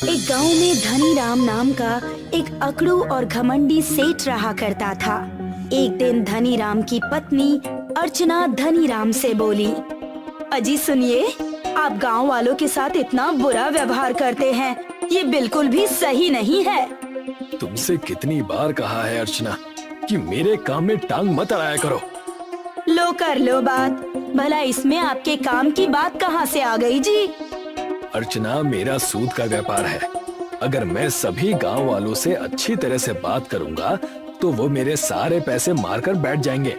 एक गांव में धनी राम नाम का एक अकड़ू और घमंडी सेठ रहा करता था। एक दिन धनी राम की पत्नी अर्चना धनी राम से बोली, अजी सुनिए, आप गांव वालों के साथ इतना बुरा व्यवहार करते हैं, ये बिल्कुल भी सही नहीं है। तुमसे कितनी बार कहा है अर्चना कि मेरे काम में टांग मत अड़ाया करो। लो कर लो बात, भला इसमें आपके काम की बात कहाँ से आ गई जी? अर्चना, मेरा सूद का व्यापार है। अगर मैं सभी गांव वालों से अच्छी तरह से बात करूंगा तो वो मेरे सारे पैसे मारकर बैठ जाएंगे।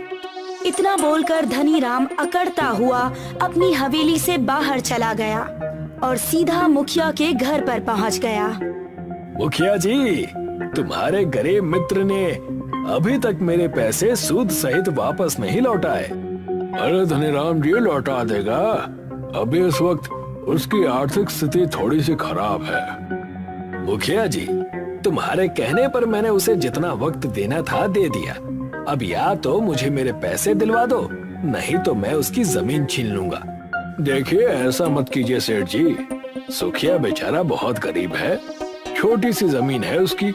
इतना बोलकर धनी राम अकड़ता हुआ अपनी हवेली से बाहर चला गया और सीधा मुखिया के घर पर पहुंच गया। मुखिया जी, तुम्हारे गरीब मित्र ने अभी तक मेरे पैसे सूद सहित वापस नहीं लौटाए। अरे धनीराम जी लौटा देगा, अभी इस वक्त उसकी आर्थिक स्थिति थोड़ी सी खराब है। मुखिया जी, तुम्हारे कहने पर मैंने उसे जितना वक्त देना था दे दिया। अब या तो मुझे मेरे पैसे दिलवा दो, नहीं तो मैं उसकी जमीन छीन लूंगा। देखिए, ऐसा मत कीजिए सेठ जी, सुखिया बेचारा बहुत गरीब है। छोटी सी जमीन है उसकी,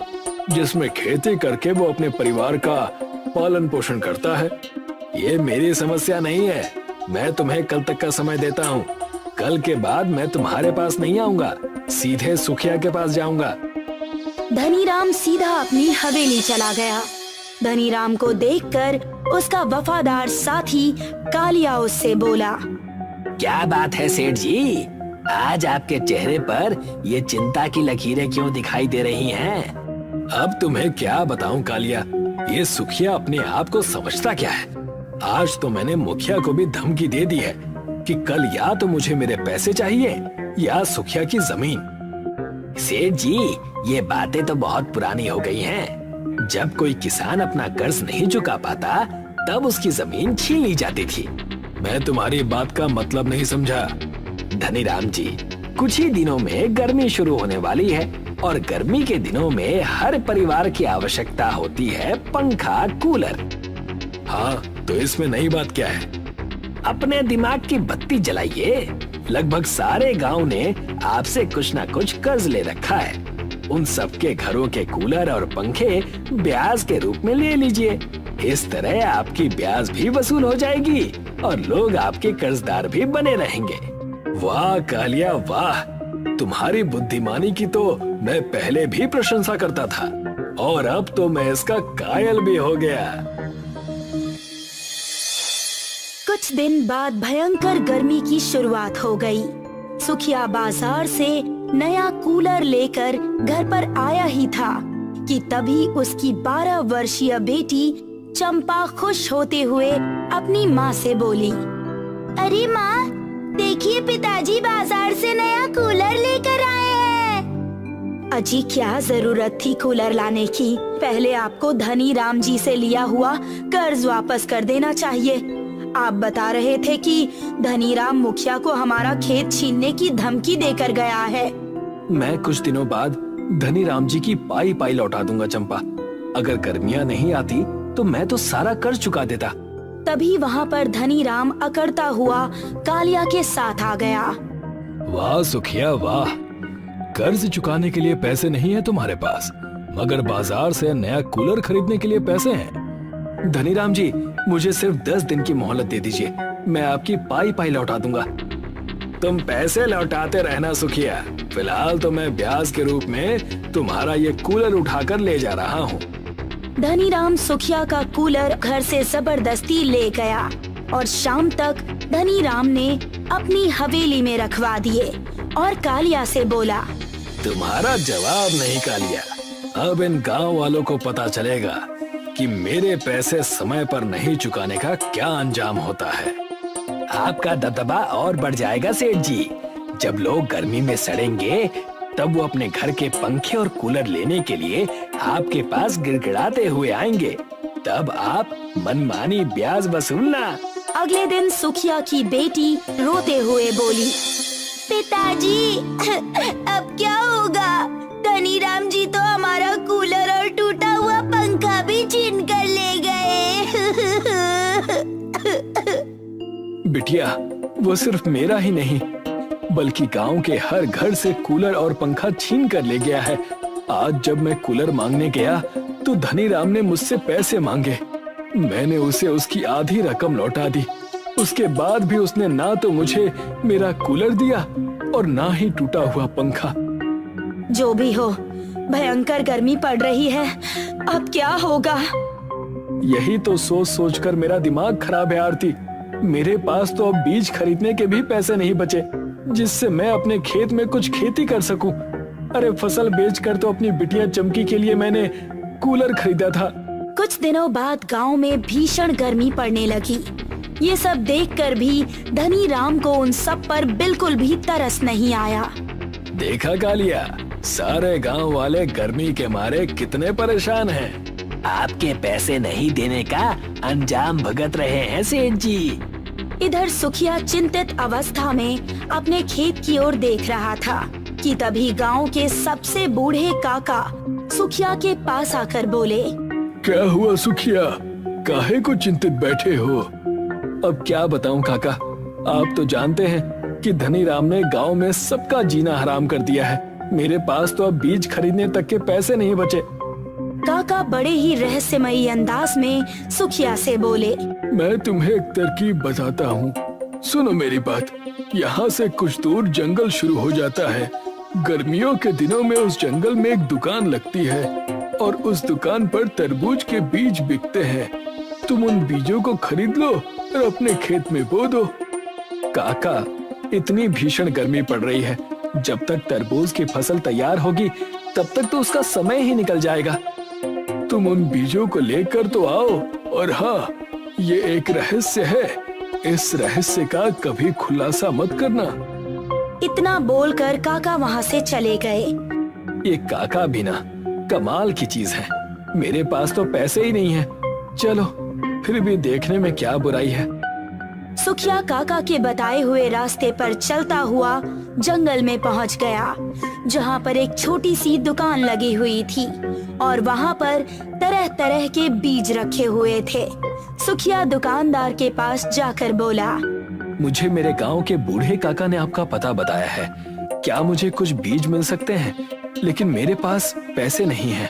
जिसमें खेती करके वो अपने परिवार का पालन पोषण करता है। ये मेरी समस्या नहीं है। मैं तुम्हें कल तक का समय देता हूँ। कल के बाद मैं तुम्हारे पास नहीं आऊंगा, सीधे सुखिया के पास जाऊंगा। धनी राम सीधा अपनी हवेली चला गया। धनी राम को देखकर उसका वफादार साथी कालिया उससे बोला, क्या बात है सेठ जी, आज आपके चेहरे पर ये चिंता की लकीरें क्यों दिखाई दे रही हैं? अब तुम्हें क्या बताऊं कालिया, ये सुखिया अपने आप को समझता क्या है। आज तो मैंने मुखिया को भी धमकी दे दी है कि कल या तो मुझे मेरे पैसे चाहिए या सुखिया की जमीन। सेठ जी, ये बातें तो बहुत पुरानी हो गई हैं। जब कोई किसान अपना कर्ज नहीं चुका पाता तब उसकी जमीन छीन ली जाती थी। मैं तुम्हारी बात का मतलब नहीं समझा। धनीराम जी, कुछ ही दिनों में गर्मी शुरू होने वाली है और गर्मी के दिनों में हर परिवार की आवश्यकता होती है पंखा, कूलर। हाँ, तो इसमें नई बात क्या है? अपने दिमाग की बत्ती जलाइए। लगभग सारे गांव ने आपसे कुछ ना कुछ कर्ज ले रखा है। उन सबके घरों के कूलर और पंखे ब्याज के रूप में ले लीजिए। इस तरह आपकी ब्याज भी वसूल हो जाएगी और लोग आपके कर्जदार भी बने रहेंगे। वाह कालिया वाह, तुम्हारी बुद्धिमानी की तो मैं पहले भी प्रशंसा करता था और अब तो मैं इसका कायल भी हो गया। कुछ दिन बाद भयंकर गर्मी की शुरुआत हो गई। सुखिया बाजार से नया कूलर लेकर घर पर आया ही था कि तभी उसकी 12 वर्षीय बेटी चंपा खुश होते हुए अपनी माँ से बोली, अरे माँ, देखिए पिताजी बाजार से नया कूलर लेकर आए हैं। अजी, क्या जरूरत थी कूलर लाने की? पहले आपको धनी राम जी से लिया हुआ कर्ज वापस कर देना चाहिए। आप बता रहे थे कि धनी राम मुखिया को हमारा खेत छीनने की धमकी देकर गया है। मैं कुछ दिनों बाद धनी राम जी की पाई पाई लौटा दूंगा चंपा। अगर गर्मियाँ नहीं आती तो मैं तो सारा कर्ज चुका देता। तभी वहाँ पर धनी राम अकड़ता हुआ कालिया के साथ आ गया। वाह सुखिया वाह, कर्ज चुकाने के लिए पैसे नहीं है तुम्हारे पास, मगर बाजार से नया कूलर खरीदने के लिए पैसे हैं। धनीराम जी, मुझे सिर्फ 10 दिन की मोहलत दे दीजिए, मैं आपकी पाई पाई लौटा दूंगा। तुम पैसे लौटाते रहना सुखिया, फिलहाल तो मैं ब्याज के रूप में तुम्हारा ये कूलर उठाकर ले जा रहा हूँ। धनी राम सुखिया का कूलर घर से जबरदस्ती ले गया और शाम तक धनी राम ने अपनी हवेली में रखवा दिए और कालिया से बोला, तुम्हारा जवाब नहीं कालिया, अब इन गांव वालों को पता चलेगा कि मेरे पैसे समय पर नहीं चुकाने का क्या अंजाम होता है। आपका दबदबा और बढ़ जाएगा सेठ जी। जब लोग गर्मी में सड़ेंगे तब वो अपने घर के पंखे और कूलर लेने के लिए आपके पास गिड़गिड़ाते हुए आएंगे, तब आप मनमानी ब्याज वसूलना। अगले दिन सुखिया की बेटी रोते हुए बोली, पिताजी, अब क्या होगा? धनी राम जी तो हमारा कूलर और टूटा हुआ पंखा भी छीन कर ले गए। बिटिया, वो सिर्फ मेरा ही नहीं बल्कि गांव के हर घर से कूलर और पंखा छीन कर ले गया है। आज जब मैं कूलर मांगने गया तो धनी राम ने मुझसे पैसे मांगे। मैंने उसे उसकी आधी रकम लौटा दी। उसके बाद भी उसने ना तो मुझे मेरा कूलर दिया और ना ही टूटा हुआ पंखा। जो भी हो, भयंकर गर्मी पड़ रही है, अब क्या होगा? यही तो सोच सोचकर मेरा दिमाग खराब है आरती। मेरे पास तो अब बीज खरीदने के भी पैसे नहीं बचे जिससे मैं अपने खेत में कुछ खेती कर सकूं। अरे फसल बेचकर तो अपनी बिटिया चमकी के लिए मैंने कूलर खरीदा था। कुछ दिनों बाद गांव में भीषण गर्मी पड़ने लगी। ये सब देखकर भी धनी राम को उन सब पर बिल्कुल भी तरस नहीं आया। देखा कालिया, सारे गांव वाले गर्मी के मारे कितने परेशान हैं। आपके पैसे नहीं देने का अंजाम भुगत रहे हैं सेठ जी। इधर सुखिया चिंतित अवस्था में अपने खेत की ओर देख रहा था कि तभी गांव के सबसे बूढ़े काका सुखिया के पास आकर बोले, क्या हुआ सुखिया, काहे को चिंतित बैठे हो? अब क्या बताऊं काका, आप तो जानते हैं कि धनी राम ने गांव में सबका जीना हराम कर दिया है। मेरे पास तो अब बीज खरीदने तक के पैसे नहीं बचे। काका बड़े ही रहस्यमयी अंदाज में सुखिया से बोले, मैं तुम्हें एक तरकीब बताता हूँ, सुनो मेरी बात। यहाँ से कुछ दूर जंगल शुरू हो जाता है। गर्मियों के दिनों में उस जंगल में एक दुकान लगती है और उस दुकान पर तरबूज के बीज बिकते हैं। तुम उन बीजों को खरीद लो और अपने खेत में बो दो। काका, इतनी भीषण गर्मी पड़ रही है, जब तक तरबूज की फसल तैयार होगी तब तक तो उसका समय ही निकल जाएगा। तुम उन बीजों को लेकर तो आओ। और हाँ, ये एक रहस्य है, इस रहस्य का कभी खुलासा मत करना। इतना बोलकर काका वहाँ से चले गए। ये काका भी ना कमाल की चीज है। मेरे पास तो पैसे ही नहीं है। चलो, फिर भी देखने में क्या बुराई है। सुखिया काका के बताए हुए रास्ते पर चलता हुआ जंगल में पहुंच गया, जहां पर एक छोटी सी दुकान लगी हुई थी और वहां पर तरह तरह के बीज रखे हुए थे। सुखिया दुकानदार के पास जाकर बोला, मुझे मेरे गांव के बूढ़े काका ने आपका पता बताया है। क्या मुझे कुछ बीज मिल सकते हैं? लेकिन मेरे पास पैसे नहीं हैं।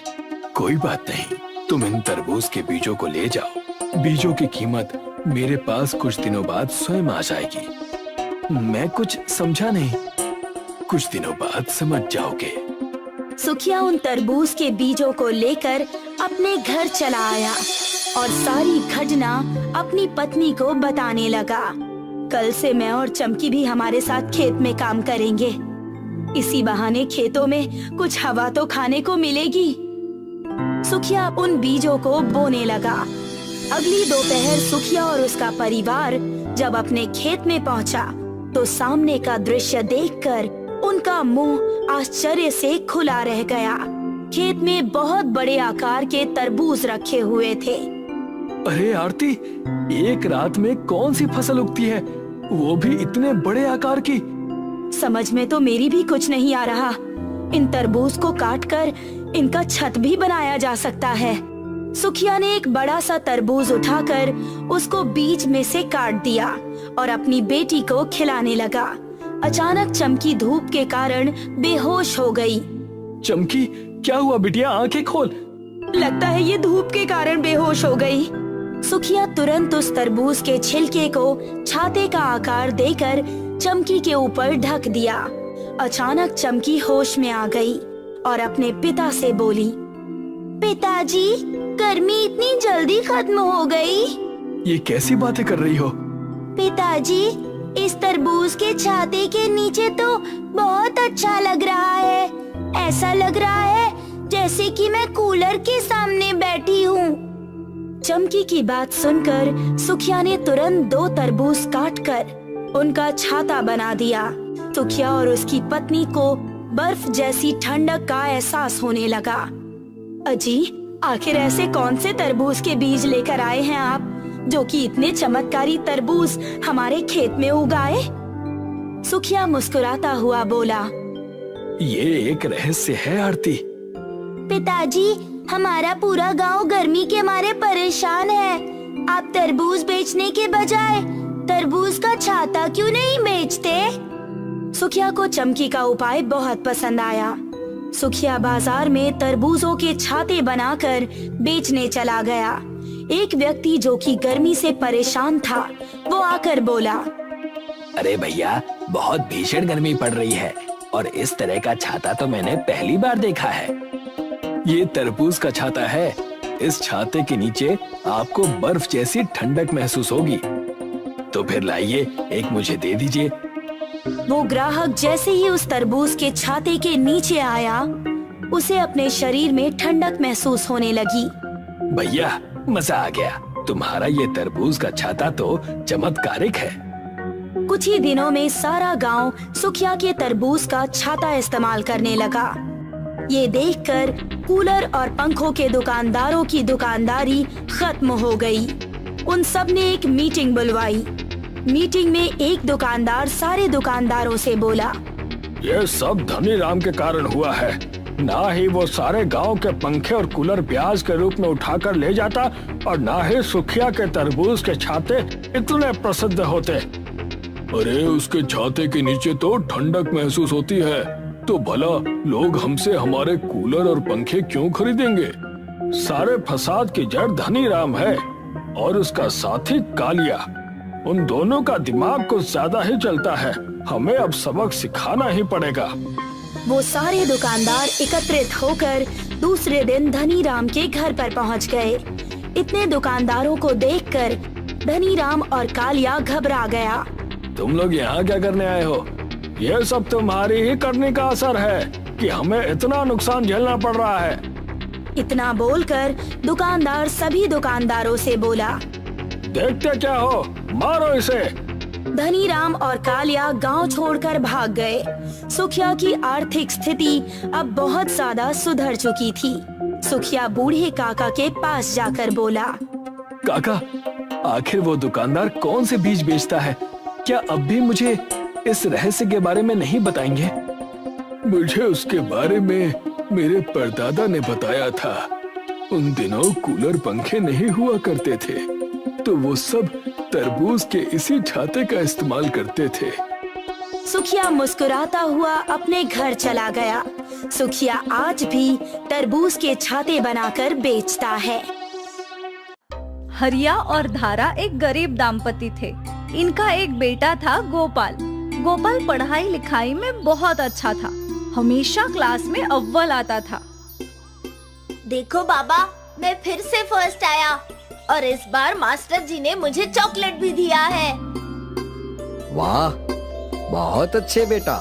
कोई बात नहीं, तुम इन तरबूज के बीजों को ले जाओ। बीजों की कीमत मेरे पास कुछ दिनों बाद स्वयं आ जाएगी। मैं कुछ समझा नहीं, कुछ दिनों बाद समझ जाओगे। सुखिया उन तरबूज के बीजों को लेकर अपने घर चला आया और सारी घटना अपनी पत्नी को बताने लगा। कल से मैं और चमकी भी हमारे साथ खेत में काम करेंगे। इसी बहाने खेतों में कुछ हवा तो खाने को मिलेगी। सुखिया उन बीजों को बोने लगा। अगली दोपहर सुखिया और उसका परिवार जब अपने खेत में पहुंचा तो सामने का दृश्य देखकर उनका मुंह आश्चर्य से खुला रह गया। खेत में बहुत बड़े आकार के तरबूज रखे हुए थे। अरे आरती, एक रात में कौन सी फसल उगती है, वो भी इतने बड़े आकार की? समझ में तो मेरी भी कुछ नहीं आ रहा। इन तरबूज को काटकर इनका छत भी बनाया जा सकता है। सुखिया ने एक बड़ा सा तरबूज उठाकर उसको बीच में से काट दिया और अपनी बेटी को खिलाने लगा। अचानक चमकी धूप के कारण बेहोश हो गई। चमकी, क्या हुआ बिटिया? आंखें खोल। लगता है ये धूप के कारण बेहोश हो गई। सुखिया तुरंत उस तरबूज के छिलके को छाते का आकार देकर चमकी के ऊपर ढक दिया। अचानक चमकी होश में आ गई और अपने पिता से बोली, पिताजी, गर्मी इतनी जल्दी खत्म हो गई। ये कैसी बातें कर रही हो? पिताजी, इस तरबूज के छाते के नीचे तो बहुत अच्छा लग रहा है। ऐसा लग रहा है जैसे कि मैं कूलर के सामने बैठी हूँ। चमकी की बात सुनकर सुखिया ने तुरंत 2 तरबूज काटकर उनका छाता बना दिया। सुखिया और उसकी पत्नी को बर्फ जैसी ठंडक का एहसास होने लगा। अजी, आखिर ऐसे कौन से तरबूज के बीज लेकर आए हैं आप, जो कि इतने चमत्कारी तरबूज हमारे खेत में उगाए? सुखिया मुस्कुराता हुआ बोला, ये एक रहस्य है आरती। पिताजी, हमारा पूरा गांव गर्मी के मारे परेशान है। आप तरबूज बेचने के बजाय तरबूज का छाता क्यों नहीं बेचते? सुखिया को चमकी का उपाय बहुत पसंद आया। सुखिया बाजार में तरबूजों के छाते बनाकर बेचने चला गया। एक व्यक्ति जो कि गर्मी से परेशान था, वो आकर बोला, अरे भैया, बहुत भीषण गर्मी पड़ रही है और इस तरह का छाता तो मैंने पहली बार देखा है। ये तरबूज का छाता है। इस छाते के नीचे आपको बर्फ जैसी ठंडक महसूस होगी। तो फिर लाइए, एक मुझे दे दीजिए। वो ग्राहक जैसे ही उस तरबूज के छाते के नीचे आया, उसे अपने शरीर में ठंडक महसूस होने लगी। भैया, मजा आ गया। तुम्हारा ये तरबूज का छाता तो चमत्कारिक है। कुछ ही दिनों में सारा गांव सुखिया के तरबूज का छाता इस्तेमाल करने लगा। ये देखकर कूलर और पंखों के दुकानदारों की दुकानदारी खत्म हो गई। उन सब ने एक मीटिंग बुलवाई। मीटिंग में एक दुकानदार सारे दुकानदारों से बोला, ये सब धनी राम के कारण हुआ है। ना ही वो सारे गांव के पंखे और कूलर ब्याज के रूप में उठाकर ले जाता, और ना ही सुखिया के तरबूज के छाते इतने प्रसिद्ध होते। अरे उसके छाते के नीचे तो ठंडक महसूस होती है, तो भला लोग हमसे हमारे कूलर और पंखे क्यों खरीदेंगे? सारे फसाद की जड़ धनी राम है और उसका साथी कालिया। उन दोनों का दिमाग कुछ ज्यादा ही चलता है। हमें अब सबक सिखाना ही पड़ेगा। वो सारे दुकानदार एकत्रित होकर दूसरे दिन धनी राम के घर पर पहुंच गए। इतने दुकानदारों को देखकर धनी राम और कालिया घबरा गया। तुम लोग यहाँ क्या करने आए हो? ये सब तुम्हारी ही करने का असर है कि हमें इतना नुकसान झेलना पड़ रहा है। इतना बोलकर दुकानदार सभी दुकानदारों से बोला, देखते क्या हो, मारो इसे। धनी राम और कालिया गांव छोड़कर भाग गए। सुखिया की आर्थिक स्थिति अब बहुत ज्यादा सुधर चुकी थी। सुखिया बूढ़े काका के पास जाकर बोला, काका, आखिर वो दुकानदार कौन से बीज बेचता है? क्या अब भी मुझे इस रहस्य के बारे में नहीं बताएंगे? मुझे उसके बारे में मेरे परदादा ने बताया था। उन दिनों कूलर पंखे नहीं हुआ करते थे, तो वो सब तरबूज के इसी छाते का इस्तेमाल करते थे। सुखिया मुस्कुराता हुआ अपने घर चला गया। सुखिया आज भी तरबूज के छाते बनाकर बेचता है। हरिया और धारा एक गरीब दाम्पति थे। इनका एक बेटा था गोपाल। गोपाल पढ़ाई लिखाई में बहुत अच्छा था। हमेशा क्लास में अव्वल आता था। देखो बाबा, मैं फिर से फर्स्ट आया और इस बार मास्टर जी ने मुझे चॉकलेट भी दिया है। वाह, बहुत अच्छे बेटा।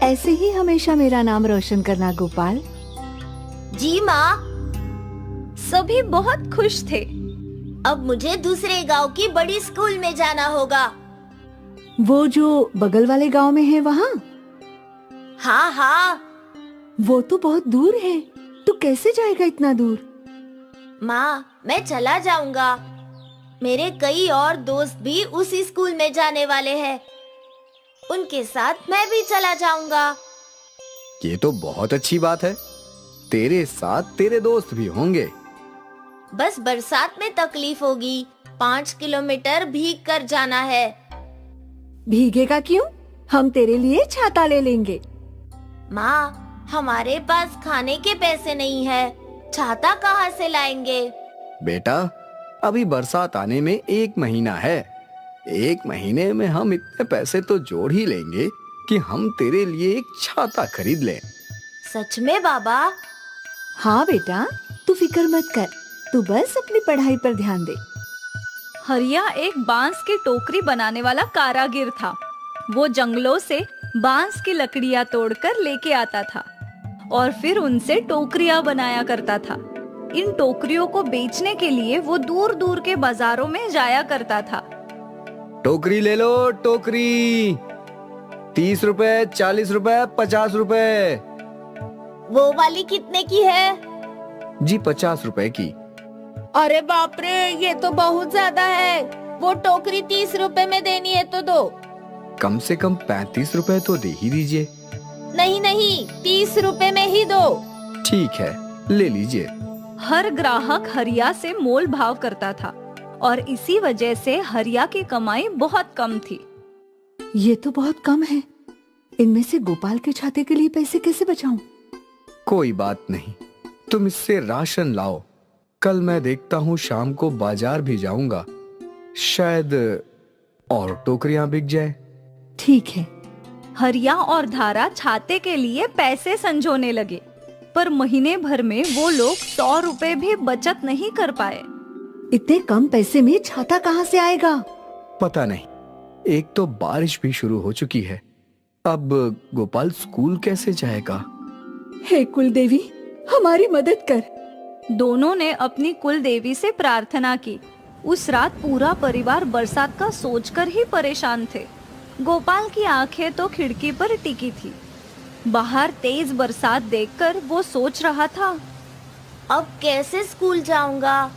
ऐसे ही हमेशा मेरा नाम रोशन करना गोपाल। जी माँ। सभी बहुत खुश थे। अब मुझे दूसरे गांव की बड़ी स्कूल में जाना होगा। वो जो बगल वाले गांव में है वहाँ? हाँ हाँ। वो तो बहुत दूर है। तू कैसे जाएगा इतना दूर? माँ, मैं चला जाऊंगा। मेरे कई और दोस्त भी उसी स्कूल में जाने वाले हैं। उनके साथ मैं भी चला जाऊंगा। ये तो बहुत अच्छी बात है। तेरे साथ तेरे दोस्त भी होंगे। बस बरसात में तकलीफ होगी। 5 किलोमीटर भीग कर जाना है। भीगेगा क्यों? हम तेरे लिए छाता ले लेंगे। माँ, हमारे पास खाने के पैसे नहीं है। छाता कहाँ से लाएंगे? बेटा, अभी बरसात आने में 1 महीना है। 1 महीने में हम इतने पैसे तो जोड़ ही लेंगे कि हम तेरे लिए एक छाता खरीद लें। सच में बाबा? हाँ बेटा, तू फिक्र मत कर। तू बस अपनी पढ़ाई पर ध्यान दे। हरिया एक बांस की टोकरी बनाने वाला कारागिर था। वो जंगलों से बांस की लकड़ियां तोड़कर लेके आता था और फिर उनसे टोकरियां बनाया करता था। इन टोकरियों को बेचने के लिए वो दूर दूर के बाजारों में जाया करता था। टोकरी ले लो, टोकरी। 30 रुपए, 40 रुपए, 50 रुपए। वो वाली कितने की है? जी 50 रुपए की। अरे बाप रे, ये तो बहुत ज्यादा है। वो टोकरी 30 रुपए में देनी है तो दो। कम से कम 35 रुपए तो दे ही दीजिए। नहीं नहीं, 30 रुपए में ही दो। ठीक है, ले लीजिए। हर ग्राहक हरिया से मोल भाव करता था और इसी वजह से हरिया की कमाई बहुत कम थी। ये तो बहुत कम है। इनमें से गोपाल के छाते के लिए पैसे कैसे बचाऊं? कोई बात नहीं, तुम इससे राशन लाओ। कल मैं देखता हूँ, शाम को बाजार भी जाऊंगा, शायद और टोकरियां बिक जाए। ठीक है। हरिया और धारा छाते के लिए पैसे संजोने लगे, पर महीने भर में वो लोग 100 रुपए भी बचत नहीं कर पाए। इतने कम पैसे में छाता कहाँ से आएगा? पता नहीं, एक तो बारिश भी शुरू हो चुकी है। अब गोपाल स्कूल कैसे जाएगा? हे कुलदेवी, हमारी मदद कर। दोनों ने अपनी कुल देवी से प्रार्थना की। उस रात पूरा परिवार बरसात का सोचकर ही परेशान थे। गोपाल की आंखें तो खिड़की पर टिकी थी। बाहर तेज बरसात देखकर वो सोच रहा था, अब कैसे स्कूल जाऊंगा?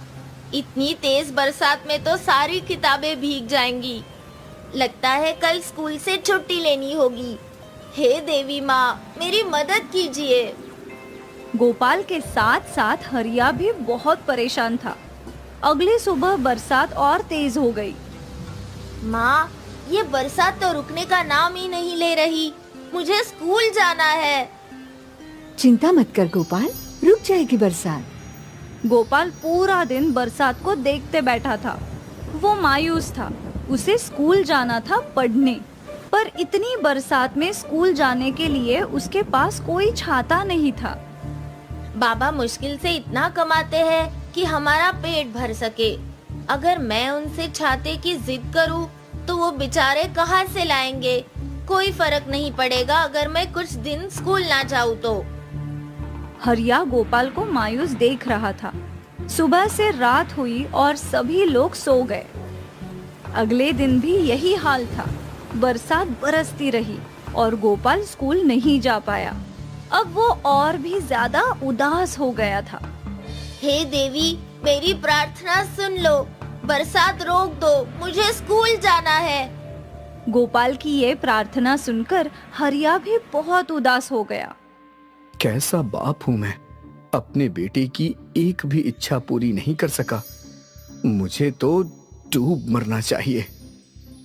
इतनी तेज बरसात में तो सारी किताबें भीग जाएंगी। लगता है कल स्कूल से छुट्टी लेनी होगी। हे देवी माँ, मेरी मदद कीजिए। गोपाल के साथ साथ हरिया भी बहुत परेशान था। अगली सुबह बरसात और तेज हो गई। माँ, ये बरसात तो रुकने का नाम ही नहीं ले रही। मुझे स्कूल जाना है। चिंता मत कर गोपाल, रुक जाएगी बरसात। गोपाल पूरा दिन बरसात को देखते बैठा था। वो मायूस था। उसे स्कूल जाना था पढ़ने, पर इतनी बरसात में स्कूल जाने के लिए उसके पास कोई छाता नहीं था। बाबा मुश्किल से इतना कमाते हैं कि हमारा पेट भर सके। अगर मैं उनसे छाते की जिद करूं, तो वो बेचारे कहाँ से लाएंगे? कोई फर्क नहीं पड़ेगा अगर मैं कुछ दिन स्कूल ना जाऊं तो। हरिया गोपाल को मायूस देख रहा था। सुबह से रात हुई और सभी लोग सो गए। अगले दिन भी यही हाल था। बरसात बरसती रही और गोपाल स्कूल नहीं जा पाया। अब वो और भी ज्यादा उदास हो गया था। हे देवी, मेरी प्रार्थना सुन लो। बरसात रोक दो, मुझे स्कूल जाना है। गोपाल की ये प्रार्थना सुनकर हरिया भी बहुत उदास हो गया। कैसा बाप हूं मैं, अपने बेटे की एक भी इच्छा पूरी नहीं कर सका। मुझे तो डूब मरना चाहिए।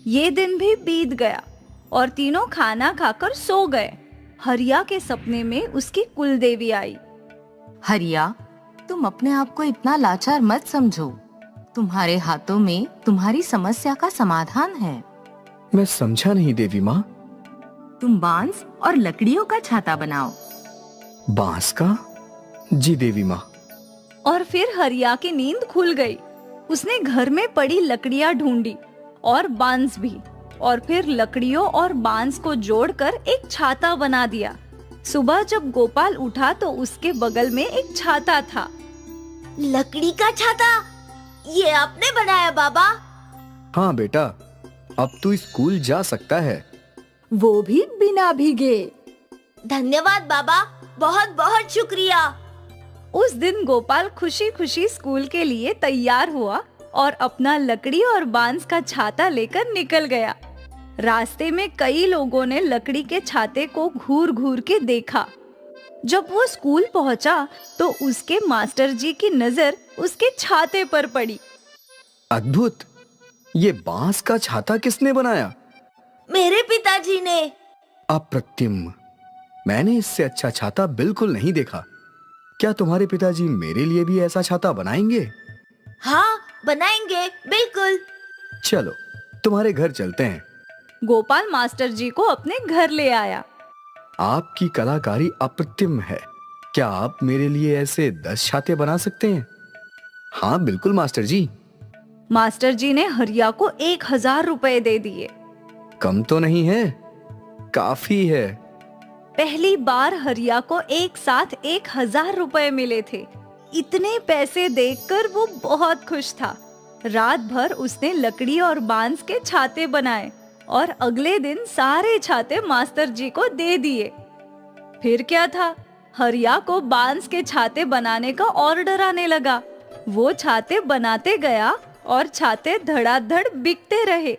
ये दिन भी बीत गया और तीनों खाना खाकर सो गए। हरिया के सपने में उसकी कुलदेवी आई। हरिया, तुम अपने आप को इतना लाचार मत समझो। तुम्हारे हाथों में तुम्हारी समस्या का समाधान है। मैं समझा नहीं देवी माँ। तुम बांस और लकड़ियों का छाता बनाओ। बांस का? जी देवी माँ। और फिर हरिया की नींद खुल गई। उसने घर में पड़ी लकड़ियां ढूंढी और बांस भी, और फिर लकड़ियों और बांस को जोड़कर एक छाता बना दिया। सुबह जब गोपाल उठा तो उसके बगल में एक छाता था। लकड़ी का छाता? ये आपने बनाया बाबा? हाँ बेटा, अब तू स्कूल जा सकता है। वो भी बिना भीगे। धन्यवाद बाबा, बहुत बहुत शुक्रिया। उस दिन गोपाल खुशी खुशी स्कूल के लिए तैयार हुआ और अपना लकड़ी और बांस का छाता लेकर निकल गया। रास्ते में कई लोगों ने लकड़ी के छाते को घूर घूर के देखा। जब वो स्कूल पहुंचा तो उसके मास्टर जी की नजर उसके छाते पर पड़ी। अद्भुत! ये बांस का छाता किसने बनाया? मेरे पिताजी ने। अप्रतिम! मैंने इससे अच्छा छाता बिल्कुल नहीं देखा। क्या तुम्हारे पिताजी मेरे लिए भी ऐसा छाता बनाएंगे? हाँ, बनाएंगे, बिल्कुल। चलो, तुम्हारे घर चलते हैं। गोपाल मास्टर जी को अपने घर ले आया। आपकी कलाकारी अप्रतिम है। क्या आप मेरे लिए ऐसे 10 छाते बना सकते हैं? हाँ बिल्कुल मास्टर जी। मास्टर जी ने हरिया को 1000 रुपए दे दिए। कम तो नहीं है, काफी है। पहली बार हरिया को एक साथ 1000 रुपए मिले थे। इतने पैसे देखकर वो बहुत खुश था। रात भर उसने लकड़ी और बांस के छाते बनाए और अगले दिन सारे छाते मास्टर जी को दे दिए। फिर क्या था, हरिया को बांस के छाते बनाने का ऑर्डर आने लगा। वो छाते बनाते गया और छाते धड़ाधड़ बिकते रहे।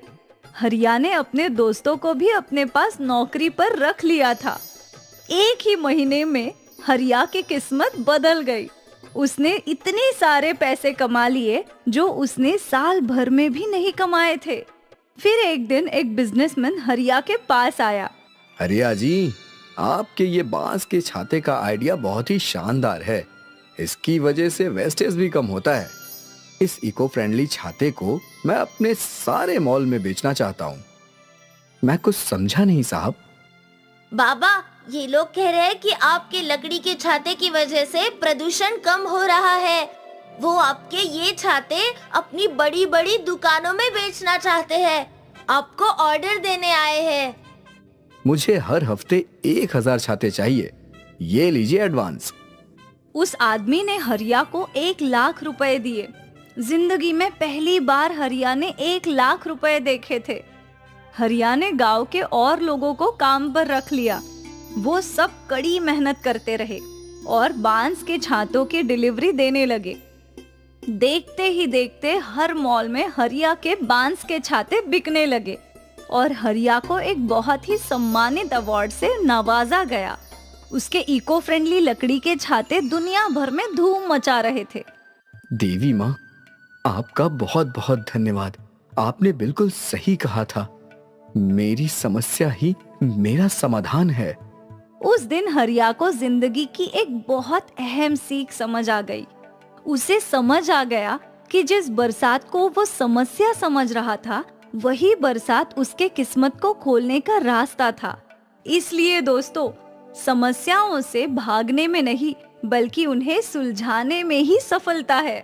हरिया ने अपने दोस्तों को भी अपने पास नौकरी पर रख लिया था। एक ही महीने में हरिया की किस्मत बदल गई। उसने इतने सारे पैसे कमा लिए जो उसने साल भर में भी नहीं कमाए थे। फिर एक दिन एक बिजनेसमैन हरिया के पास आया हरिया जी, आपके ये बांस के छाते का आइडिया बहुत ही शानदार है। इसकी वजह से वेस्टेज भी कम होता है। इस इको फ्रेंडली छाते को मैं अपने सारे मॉल में बेचना चाहता हूँ। मैं कुछ समझा नहीं साहब। बाबा, ये लोग कह रहे हैं कि आपके लकड़ी के छाते की वजह से प्रदूषण कम हो रहा है। वो आपके ये छाते अपनी बड़ी बड़ी दुकानों में बेचना चाहते हैं। आपको ऑर्डर देने आए हैं। मुझे हर हफ्ते 1000 छाते चाहिए। ये लीजिए एडवांस। उस आदमी ने हरिया को 1,00,000 रुपए दिए। जिंदगी में पहली बार हरिया ने 1,00,000 रुपए देखे थे। हरिया ने गांव के और लोगों को काम पर रख लिया। वो सब कड़ी मेहनत करते रहे और बांस के छातों की डिलीवरी देने लगे। देखते ही देखते हर मॉल में हरिया के बांस के छाते बिकने लगे और हरिया को एक बहुत ही सम्मानित अवार्ड से नवाजा गया। उसके इको फ्रेंडली लकड़ी के छाते दुनिया भर में धूम मचा रहे थे। देवी माँ, आपका बहुत बहुत धन्यवाद। आपने बिल्कुल सही कहा था। मेरी समस्या ही मेरा समाधान है। उस दिन हरिया को जिंदगी की एक बहुत अहम सीख समझ आ गई। उसे समझ आ गया कि जिस बरसात को वो समस्या समझ रहा था, वही बरसात उसके किस्मत को खोलने का रास्ता था। इसलिए दोस्तों, समस्याओं से भागने में नहीं बल्कि उन्हें सुलझाने में ही सफलता है।